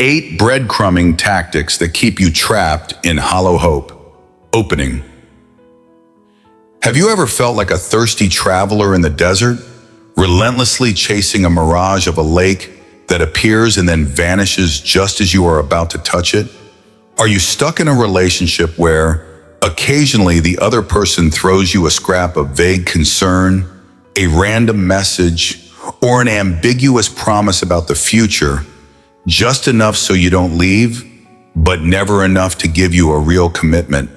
8 breadcrumbing tactics that keep you trapped in hollow hope. Opening. Have you ever felt like a thirsty traveler in the desert, relentlessly chasing a mirage of a lake that appears and then vanishes just as you are about to touch it? Are you stuck in a relationship where occasionally the other person throws you a scrap of vague concern, a random message, or an ambiguous promise about the future, just enough so you don't leave, but never enough to give you a real commitment?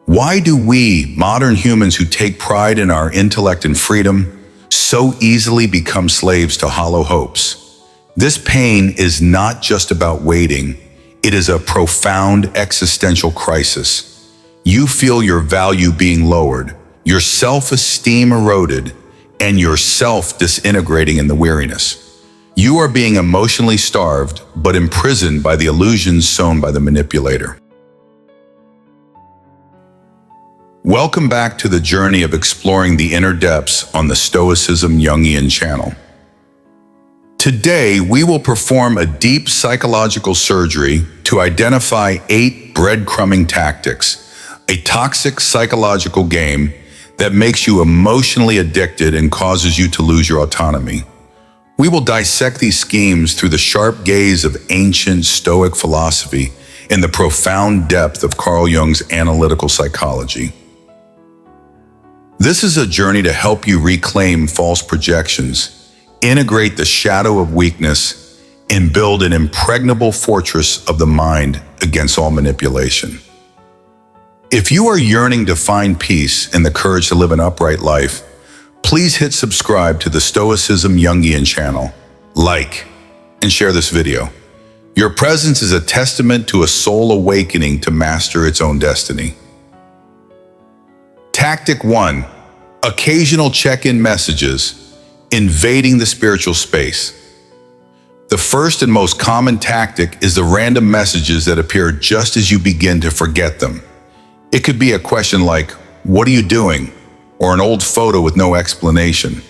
Why do we, modern humans who take pride in our intellect and freedom, so easily become slaves to hollow hopes? This pain is not just about waiting. It is a profound existential crisis. You feel your value being lowered, your self-esteem eroded, and yourself disintegrating in the weariness. You are being emotionally starved, but imprisoned by the illusions sown by the manipulator. Welcome back to the journey of exploring the inner depths on the Stoicism Jungian channel. Today, we will perform a deep psychological surgery to identify 8 breadcrumbing tactics, a toxic psychological game that makes you emotionally addicted and causes you to lose your autonomy. We will dissect these schemes through the sharp gaze of ancient Stoic philosophy and the profound depth of Carl Jung's analytical psychology. This is a journey to help you reclaim false projections, integrate the shadow of weakness, and build an impregnable fortress of the mind against all manipulation. If you are yearning to find peace and the courage to live an upright life, please hit subscribe to the Stoicism Jungian channel, like, and share this video. Your presence is a testament to a soul awakening to master its own destiny. Tactic 1. Occasional check-in messages, invading the spiritual space. The first and most common tactic is the random messages that appear just as you begin to forget them. It could be a question like, "What are you doing?" or an old photo with no explanation.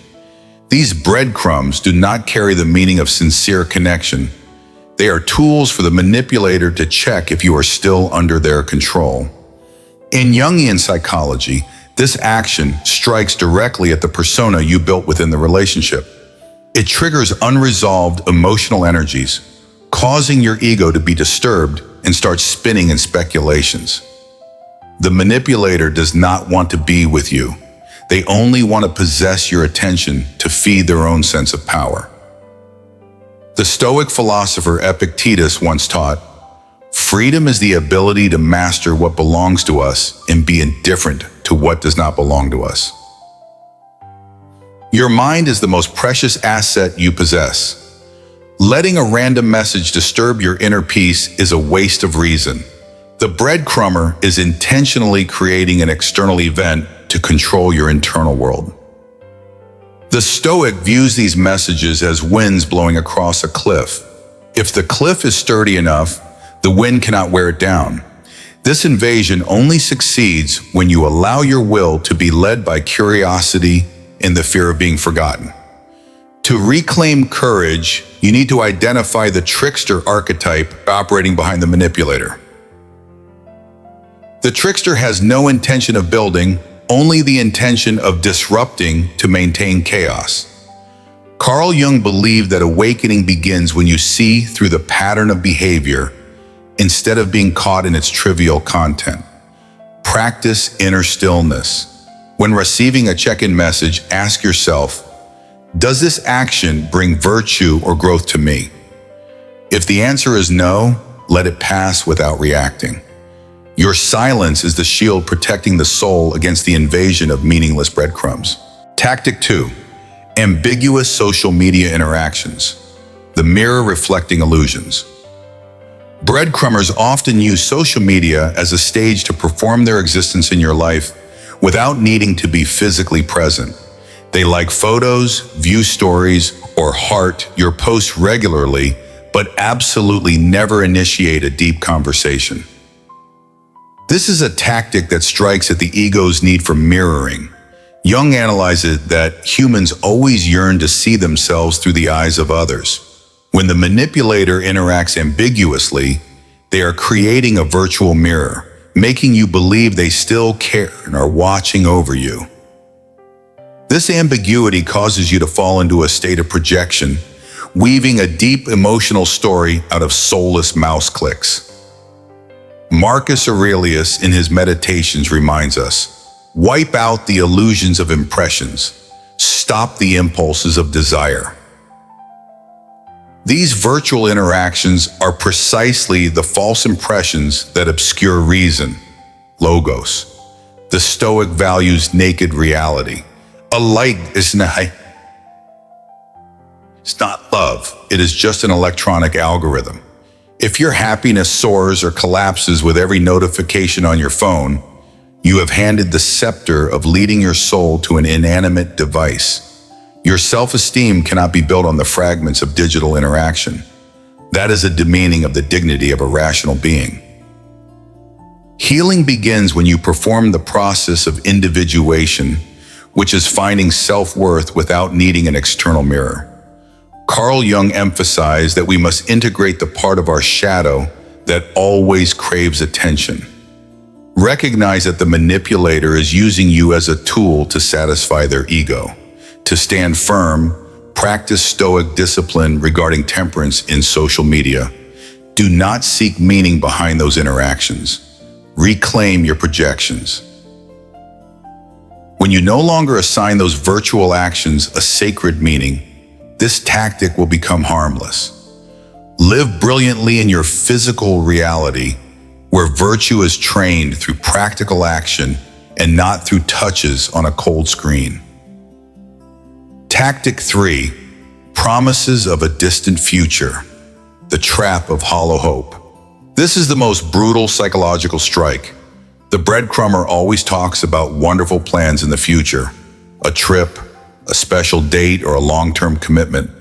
These breadcrumbs do not carry the meaning of sincere connection. They are tools for the manipulator to check if you are still under their control. In Jungian psychology, this action strikes directly at the persona you built within the relationship. It triggers unresolved emotional energies, causing your ego to be disturbed and start spinning in speculations. The manipulator does not want to be with you. They only want to possess your attention to feed their own sense of power. The Stoic philosopher Epictetus once taught, "Freedom is the ability to master what belongs to us and be indifferent to what does not belong to us." Your mind is the most precious asset you possess. Letting a random message disturb your inner peace is a waste of reason. The breadcrumber is intentionally creating an external event to control your internal world. The Stoic views these messages as winds blowing across a cliff. If the cliff is sturdy enough, the wind cannot wear it down. This invasion only succeeds when you allow your will to be led by curiosity and the fear of being forgotten. To reclaim courage, you need to identify the trickster archetype operating behind the manipulator. The trickster has no intention of building, only the intention of disrupting to maintain chaos. Carl Jung believed that awakening begins when you see through the pattern of behavior instead of being caught in its trivial content. Practice inner stillness. When receiving a check-in message, ask yourself, does this action bring virtue or growth to me? If the answer is no, let it pass without reacting. Your silence is the shield protecting the soul against the invasion of meaningless breadcrumbs. Tactic 2. Ambiguous social media interactions. The mirror reflecting illusions. Breadcrumbers often use social media as a stage to perform their existence in your life without needing to be physically present. They like photos, view stories, or heart your posts regularly, but absolutely never initiate a deep conversation. This is a tactic that strikes at the ego's need for mirroring. Jung analyzes that humans always yearn to see themselves through the eyes of others. When the manipulator interacts ambiguously, they are creating a virtual mirror, making you believe they still care and are watching over you. This ambiguity causes you to fall into a state of projection, weaving a deep emotional story out of soulless mouse clicks. Marcus Aurelius, in his Meditations, reminds us, wipe out the illusions of impressions, stop the impulses of desire. These virtual interactions are precisely the false impressions that obscure reason, logos. The Stoic values naked reality. A light is not love, it is just an electronic algorithm. If your happiness soars or collapses with every notification on your phone, you have handed the scepter of leading your soul to an inanimate device. Your self-esteem cannot be built on the fragments of digital interaction. That is a demeaning of the dignity of a rational being. Healing begins when you perform the process of individuation, which is finding self-worth without needing an external mirror. Carl Jung emphasized that we must integrate the part of our shadow that always craves attention. Recognize that the manipulator is using you as a tool to satisfy their ego. To stand firm, practice Stoic discipline regarding temperance in social media. Do not seek meaning behind those interactions. Reclaim your projections. When you no longer assign those virtual actions a sacred meaning, this tactic will become harmless. Live brilliantly in your physical reality, where virtue is trained through practical action and not through touches on a cold screen. Tactic 3. Promises of a distant future. The trap of hollow hope. This is the most brutal psychological strike. The breadcrumber always talks about wonderful plans in the future, a trip, a special date, or a long-term commitment,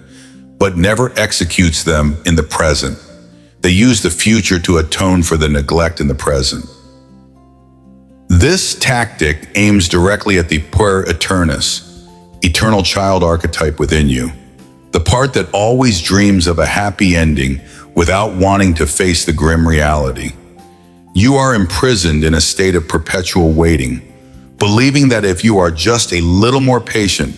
but never executes them in the present. They use the future to atone for the neglect in the present. This tactic aims directly at the puer aeternus, eternal child archetype within you, the part that always dreams of a happy ending without wanting to face the grim reality. You are imprisoned in a state of perpetual waiting, believing that if you are just a little more patient,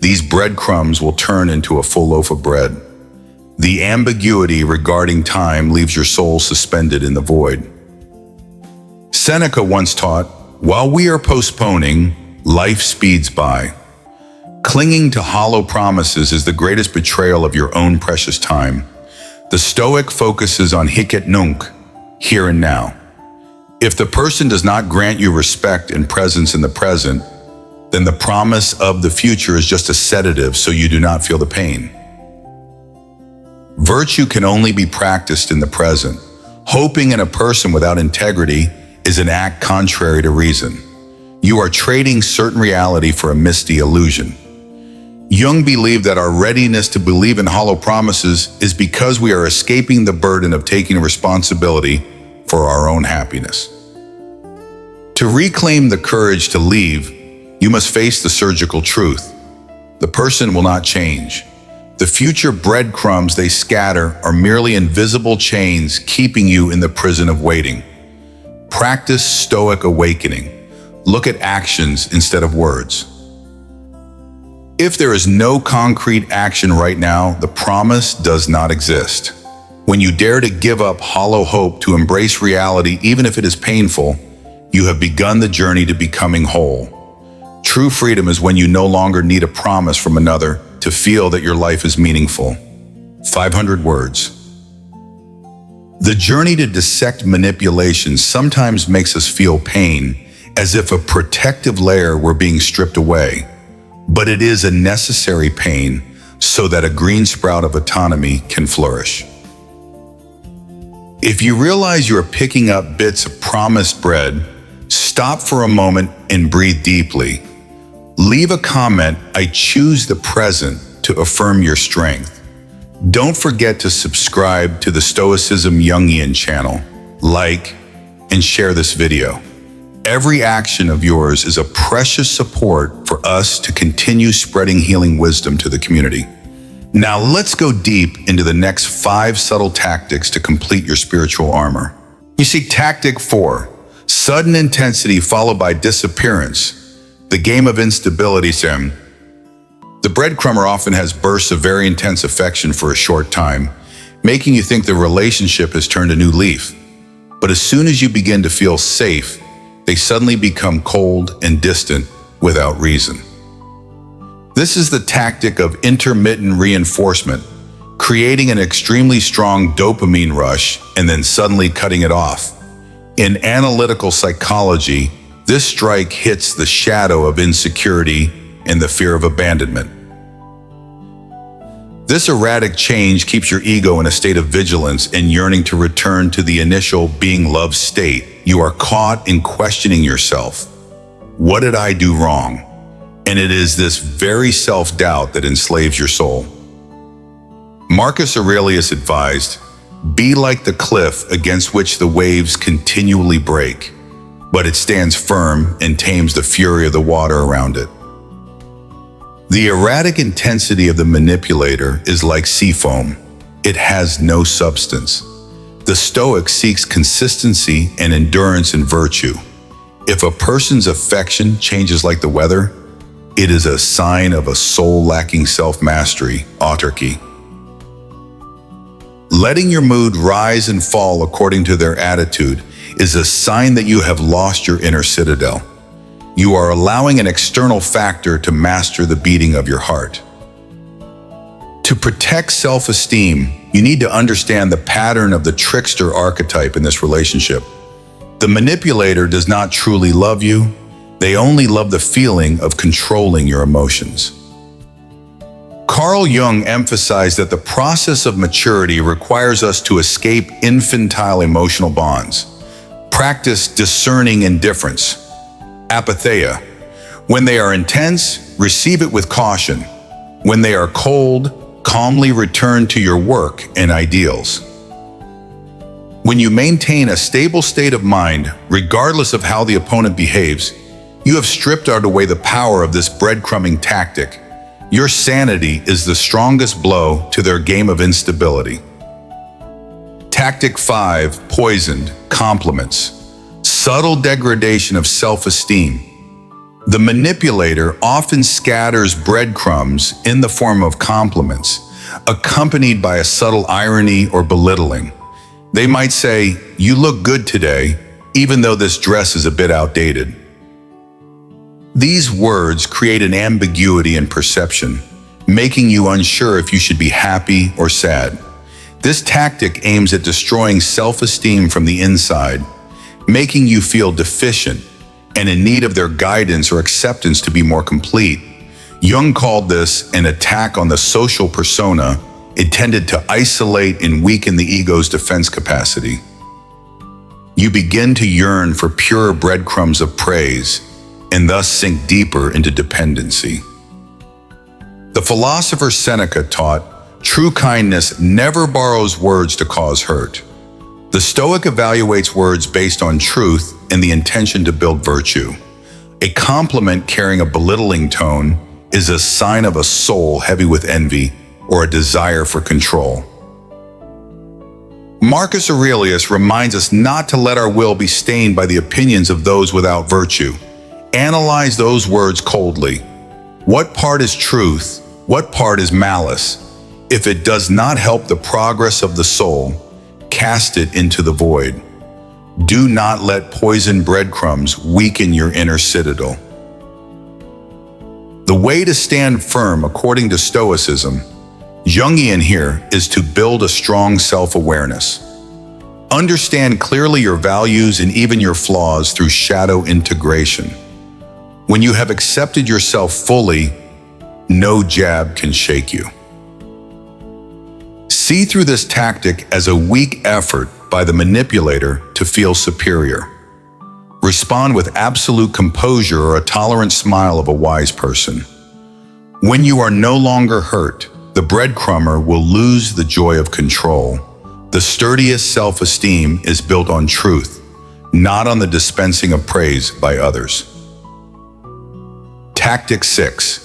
these breadcrumbs will turn into a full loaf of bread. The ambiguity regarding time leaves your soul suspended in the void. Seneca once taught, while we are postponing, life speeds by. Clinging to hollow promises is the greatest betrayal of your own precious time. The Stoic focuses on hic et nunc, here and now. If the person does not grant you respect and presence in the present, then the promise of the future is just a sedative so you do not feel the pain. Virtue can only be practiced in the present. Hoping in a person without integrity is an act contrary to reason. You are trading certain reality for a misty illusion. Jung believed that our readiness to believe in hollow promises is because we are escaping the burden of taking responsibility for our own happiness. To reclaim the courage to leave, you must face the surgical truth. The person will not change. The future breadcrumbs they scatter are merely invisible chains keeping you in the prison of waiting. Practice Stoic awakening. Look at actions instead of words. If there is no concrete action right now, the promise does not exist. When you dare to give up hollow hope to embrace reality, even if it is painful, you have begun the journey to becoming whole. True freedom is when you no longer need a promise from another to feel that your life is meaningful. 500 words. The journey to dissect manipulation sometimes makes us feel pain, as if a protective layer were being stripped away. But it is a necessary pain so that a green sprout of autonomy can flourish. If you realize you are picking up bits of promised bread, stop for a moment and breathe deeply. Leave a comment, I choose the present, to affirm your strength. Don't forget to subscribe to the Stoicism Jungian channel, like, and share this video. Every action of yours is a precious support for us to continue spreading healing wisdom to the community. Now let's go deep into the next 5 subtle tactics to complete your spiritual armor. You see, tactic 4, sudden intensity followed by disappearance. The game of instability sim. The breadcrumber often has bursts of very intense affection for a short time, making you think the relationship has turned a new leaf. But as soon as you begin to feel safe, they suddenly become cold and distant without reason. This is the tactic of intermittent reinforcement, creating an extremely strong dopamine rush and then suddenly cutting it off. In analytical psychology, this strike hits the shadow of insecurity and the fear of abandonment. This erratic change keeps your ego in a state of vigilance and yearning to return to the initial being loved state. You are caught in questioning yourself. What did I do wrong? And it is this very self-doubt that enslaves your soul. Marcus Aurelius advised, "Be like the cliff against which the waves continually break, but it stands firm and tames the fury of the water around it." The erratic intensity of the manipulator is like sea foam. It has no substance. The Stoic seeks consistency and endurance in virtue. If a person's affection changes like the weather, it is a sign of a soul lacking self-mastery, autarky. Letting your mood rise and fall according to their attitude is a sign that you have lost your inner citadel. You are allowing an external factor to master the beating of your heart. To protect self-esteem, you need to understand the pattern of the trickster archetype in this relationship. The manipulator does not truly love you. They only love the feeling of controlling your emotions. Carl Jung emphasized that the process of maturity requires us to escape infantile emotional bonds. Practice discerning indifference, apatheia. When they are intense, receive it with caution. When they are cold, calmly return to your work and ideals. When you maintain a stable state of mind, regardless of how the opponent behaves, you have stripped out away the power of this breadcrumbing tactic. Your sanity is the strongest blow to their game of instability. Tactic 5, poisoned compliments. Subtle degradation of self-esteem. The manipulator often scatters breadcrumbs in the form of compliments, accompanied by a subtle irony or belittling. They might say, "You look good today," even though this dress is a bit outdated. These words create an ambiguity in perception, making you unsure if you should be happy or sad. This tactic aims at destroying self-esteem from the inside, making you feel deficient and in need of their guidance or acceptance to be more complete. Jung called this an attack on the social persona, intended to isolate and weaken the ego's defense capacity. You begin to yearn for pure breadcrumbs of praise, and thus sink deeper into dependency. The philosopher Seneca taught, "True kindness never borrows words to cause hurt." The Stoic evaluates words based on truth and the intention to build virtue. A compliment carrying a belittling tone is a sign of a soul heavy with envy or a desire for control. Marcus Aurelius reminds us not to let our will be stained by the opinions of those without virtue. Analyze those words coldly. What part is truth? What part is malice? If it does not help the progress of the soul, cast it into the void. Do not let poisoned breadcrumbs weaken your inner citadel. The way to stand firm, according to Stoicism Jungian here, is to build a strong self-awareness. Understand clearly your values and even your flaws through shadow integration. When you have accepted yourself fully, no jab can shake you. See through this tactic as a weak effort by the manipulator to feel superior. Respond with absolute composure or a tolerant smile of a wise person. When you are no longer hurt, the breadcrumber will lose the joy of control. The sturdiest self-esteem is built on truth, not on the dispensing of praise by others. Tactic 6,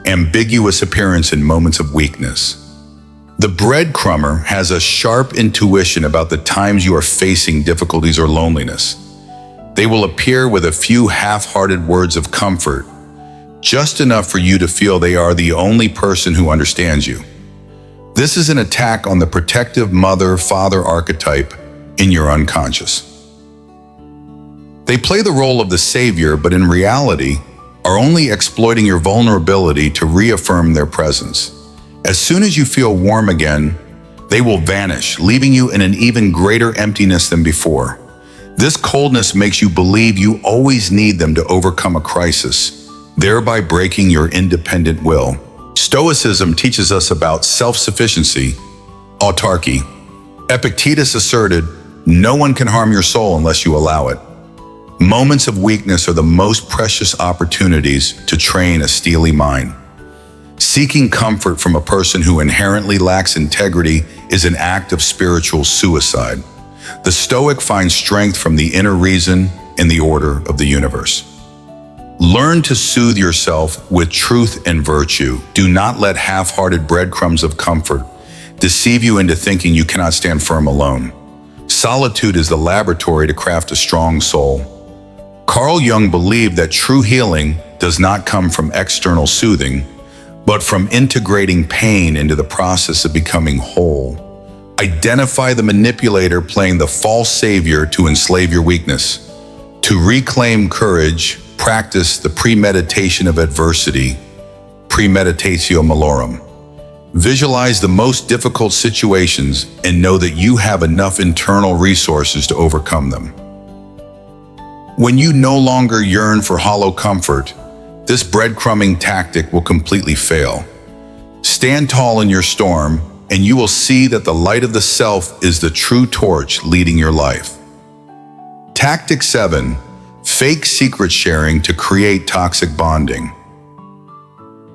ambiguous appearance in moments of weakness. The breadcrumber has a sharp intuition about the times you are facing difficulties or loneliness. They will appear with a few half-hearted words of comfort, just enough for you to feel they are the only person who understands you. This is an attack on the protective mother-father archetype in your unconscious. They play the role of the savior, but in reality, are only exploiting your vulnerability to reaffirm their presence. As soon as you feel warm again, they will vanish, leaving you in an even greater emptiness than before. This coldness makes you believe you always need them to overcome a crisis, thereby breaking your independent will. Stoicism teaches us about self-sufficiency, autarky. Epictetus asserted, "No one can harm your soul unless you allow it." Moments of weakness are the most precious opportunities to train a steely mind. Seeking comfort from a person who inherently lacks integrity is an act of spiritual suicide. The Stoic finds strength from the inner reason and the order of the universe. Learn to soothe yourself with truth and virtue. Do not let half-hearted breadcrumbs of comfort deceive you into thinking you cannot stand firm alone. Solitude is the laboratory to craft a strong soul. Carl Jung believed that true healing does not come from external soothing, but from integrating pain into the process of becoming whole. Identify the manipulator playing the false savior to enslave your weakness. To reclaim courage, practice the premeditation of adversity, premeditatio malorum. Visualize the most difficult situations and know that you have enough internal resources to overcome them. When you no longer yearn for hollow comfort, this breadcrumbing tactic will completely fail. Stand tall in your storm, and you will see that the light of the self is the true torch leading your life. Tactic 7. Fake secret sharing to create toxic bonding.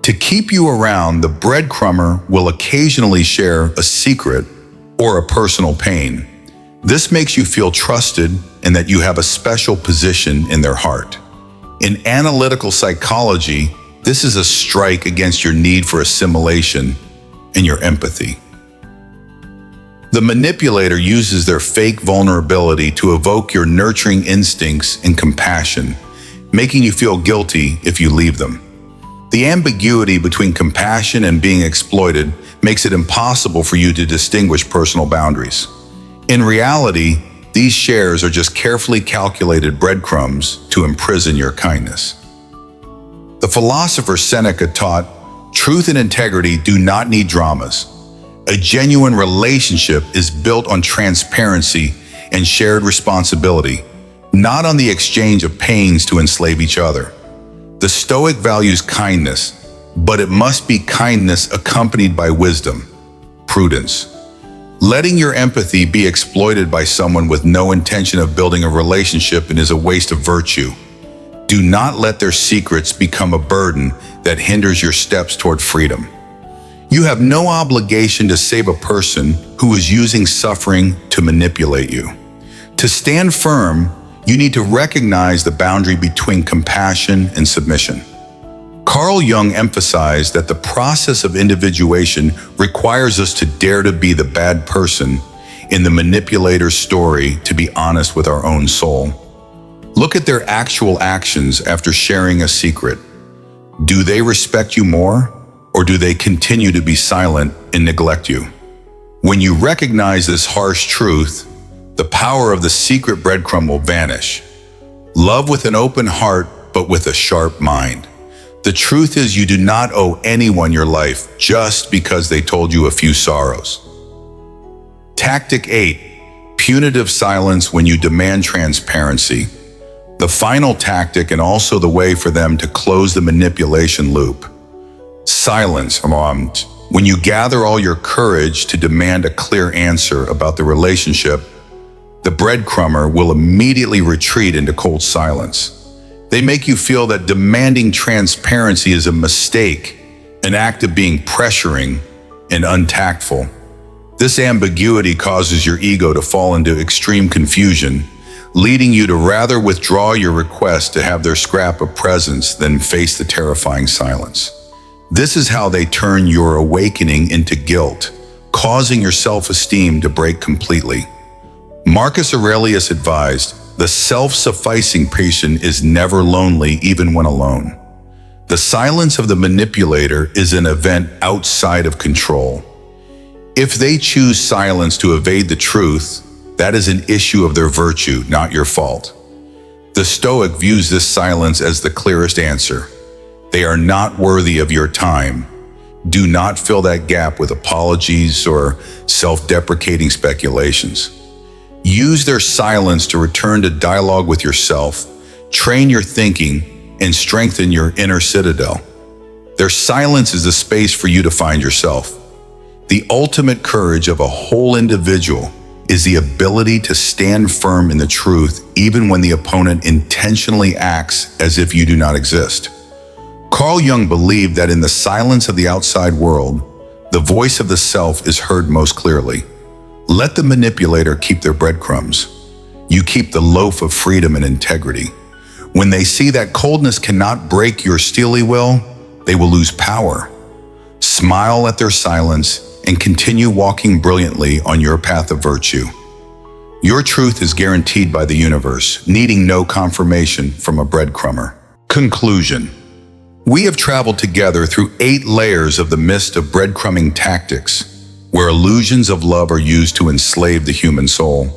To keep you around, the breadcrumber will occasionally share a secret or a personal pain. This makes you feel trusted and that you have a special position in their heart. In analytical psychology, this is a strike against your need for assimilation and your empathy. The manipulator uses their fake vulnerability to evoke your nurturing instincts and compassion, making you feel guilty if you leave them. The ambiguity between compassion and being exploited makes it impossible for you to distinguish personal boundaries. In reality, these shares are just carefully calculated breadcrumbs to imprison your kindness. The philosopher Seneca taught, "Truth and integrity do not need dramas. A genuine relationship is built on transparency and shared responsibility, not on the exchange of pains to enslave each other." The Stoic values kindness, but it must be kindness accompanied by wisdom, prudence. Letting your empathy be exploited by someone with no intention of building a relationship is a waste of virtue. Do not let their secrets become a burden that hinders your steps toward freedom. You have no obligation to save a person who is using suffering to manipulate you. To stand firm, you need to recognize the boundary between compassion and submission. Carl Jung emphasized that the process of individuation requires us to dare to be the bad person in the manipulator's story, to be honest with our own soul. Look at their actual actions after sharing a secret. Do they respect you more, or do they continue to be silent and neglect you? When you recognize this harsh truth, the power of the secret breadcrumb will vanish. Love with an open heart, but with a sharp mind. The truth is, you do not owe anyone your life just because they told you a few sorrows. Tactic 8. Punitive silence when you demand transparency. The final tactic, and also the way for them to close the manipulation loop. Silence. When you gather all your courage to demand a clear answer about the relationship, the breadcrumber will immediately retreat into cold silence. They make you feel that demanding transparency is a mistake, an act of being pressuring and untactful. This ambiguity causes your ego to fall into extreme confusion, leading you to rather withdraw your request to have their scrap of presence than face the terrifying silence. This is how they turn your awakening into guilt, causing your self-esteem to break completely. Marcus Aurelius advised, "The self-sufficing patient is never lonely even when alone." The silence of the manipulator is an event outside of control. If they choose silence to evade the truth, that is an issue of their virtue, not your fault. The Stoic views this silence as the clearest answer. They are not worthy of your time. Do not fill that gap with apologies or self-deprecating speculations. Use their silence to return to dialogue with yourself, train your thinking, and strengthen your inner citadel. Their silence is the space for you to find yourself. The ultimate courage of a whole individual is the ability to stand firm in the truth even when the opponent intentionally acts as if you do not exist. Carl Jung believed that in the silence of the outside world, the voice of the self is heard most clearly. Let the manipulator keep their breadcrumbs. You keep the loaf of freedom and integrity. When they see that coldness cannot break your steely will, they will lose power. Smile at their silence and continue walking brilliantly on your path of virtue. Your truth is guaranteed by the universe, needing no confirmation from a breadcrumber. Conclusion. We have traveled together through 8 layers of the mist of breadcrumbing tactics, where illusions of love are used to enslave the human soul.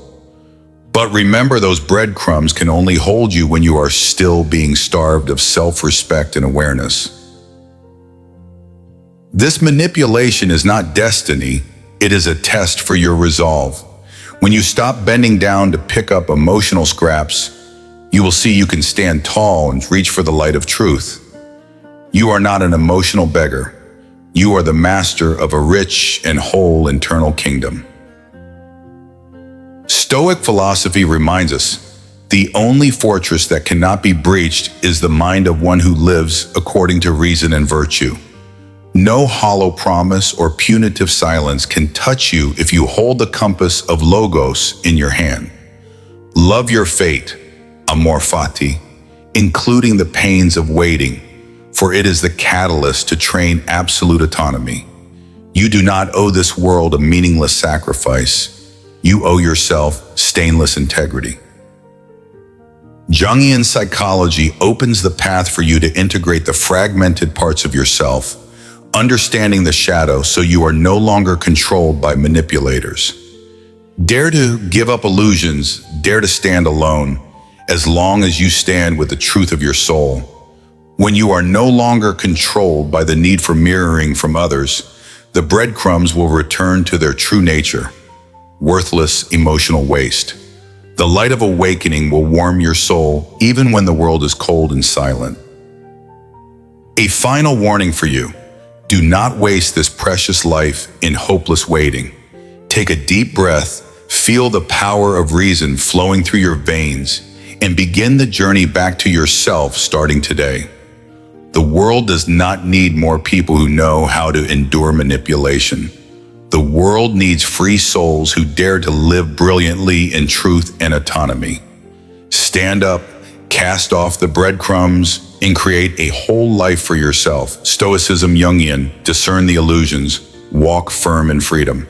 But remember, those breadcrumbs can only hold you when you are still being starved of self-respect and awareness. This manipulation is not destiny, it is a test for your resolve. When you stop bending down to pick up emotional scraps, you will see you can stand tall and reach for the light of truth. You are not an emotional beggar. You are the master of a rich and whole internal kingdom. Stoic philosophy reminds us, the only fortress that cannot be breached is the mind of one who lives according to reason and virtue. No hollow promise or punitive silence can touch you if you hold the compass of logos in your hand. Love your fate, amor fati, including the pains of waiting, for it is the catalyst to train absolute autonomy. You do not owe this world a meaningless sacrifice. You owe yourself stainless integrity. Jungian psychology opens the path for you to integrate the fragmented parts of yourself, understanding the shadow so you are no longer controlled by manipulators. Dare to give up illusions, dare to stand alone, as long as you stand with the truth of your soul. When you are no longer controlled by the need for mirroring from others, the breadcrumbs will return to their true nature, worthless emotional waste. The light of awakening will warm your soul even when the world is cold and silent. A final warning for you. Do not waste this precious life in hopeless waiting. Take a deep breath, feel the power of reason flowing through your veins, and begin the journey back to yourself starting today. The world does not need more people who know how to endure manipulation. The world needs free souls who dare to live brilliantly in truth and autonomy. Stand up, cast off the breadcrumbs, and create a whole life for yourself. Stoicism Jungian, discern the illusions, walk firm in freedom.